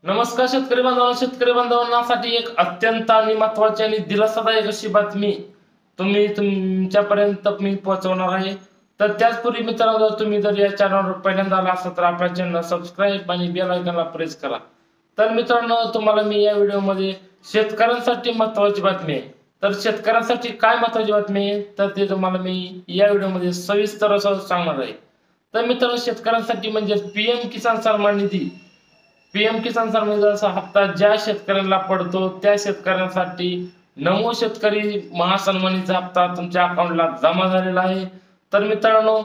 नमस्कार शेतकरी बांधवांसाठी एक अत्यंत आणि महत्त्वाची आणि दिलासादायक अशी बातमी तुमच्यापर्यंत मी पोहोचवणार आहे। तर त्याचपूर्वी मित्रांनो, जर तुम्ही या चॅनलवर पहिल्यांदा आला असाल तर आपल्या चॅनल सबस्क्राईब आणि बेल आयकॉनला प्रेस करा। तर मित्रांनो, तुम्हाला मी या व्हिडिओमध्ये शेतकऱ्यांसाठी महत्त्वाची बातमी आहे। तर शेतकऱ्यांसाठी काय महत्त्वाची बातमी आहे तर ते तुम्हाला मी या व्हिडिओमध्ये सविस्तर असं सांगणार आहे। तर मित्रांनो, शेतकऱ्यांसाठी म्हणजे पीएम किसान सन्मान निधी, पीएम किसान सन्मान निधीचा हप्ता ज्या शेतकऱ्यांना पडतो त्या शेतकऱ्यांसाठी नमो शेतकरी महासन्मानीचा हप्ता तुमच्या अकाउंटला जमा झालेला आहे। तर मित्रांनो,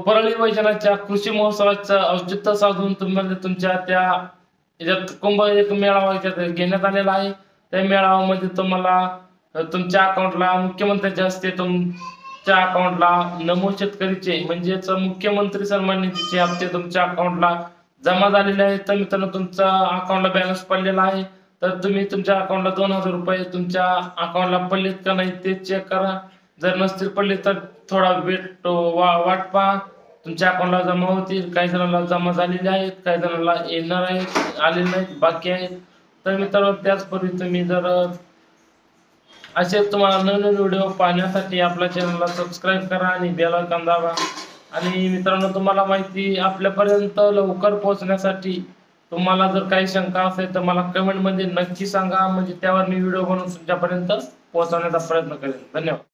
परळी वैजनाच्या कृषी महोत्सवाचं औचित्य साधून तुम्हाला तुमच्या त्या याच्यात कुंभ एक मेळावा घेण्यात आलेला आहे। त्या मेळाव्यामध्ये तुम्हाला तुमच्या अकाउंटला मुख्यमंत्र्यांच्या हस्ते तुमच्या अकाउंटला नमो शेतकरीचे म्हणजेच मुख्यमंत्री सन्मान निधीचे हप्ते तुमच्या अकाउंटला जमा झालेले आहेत। तर मित्रांनो, तुमचा अकाउंटला बॅलन्स पडलेला आहे तर तुम्ही तुमच्या अकाउंटला 2000 रुपये तुमच्या अकाउंटला पडलेत का नाही ते चेक करा। जर नसतील पडले तर थोडा वाट पहा, तुमच्या अकाउंटला जमा होतील। काही जणांना जमा झालेले आहेत, काही जणांना येणार आहेत, आलेले नाहीत, बाकी आहेत। तर मित्रांनो, त्याचपूर्वी तुम्ही जर असे तुम्हाला नवीन व्हिडिओ पाहण्यासाठी आपल्या चॅनलला सबस्क्राईब करा आणि बेल आयकॉन दाबा। आणि मित्रांनो, तुम्हाला माहिती आपल्यापर्यंत लवकर पोहोचण्यासाठी तुम्हाला जर काही शंका असेल तर मला कमेंटमध्ये नक्की सांगा, म्हणजे त्यावर मी व्हिडिओ बनवून तुमच्यापर्यंत पोहोचवण्याचा प्रयत्न करेन। धन्यवाद।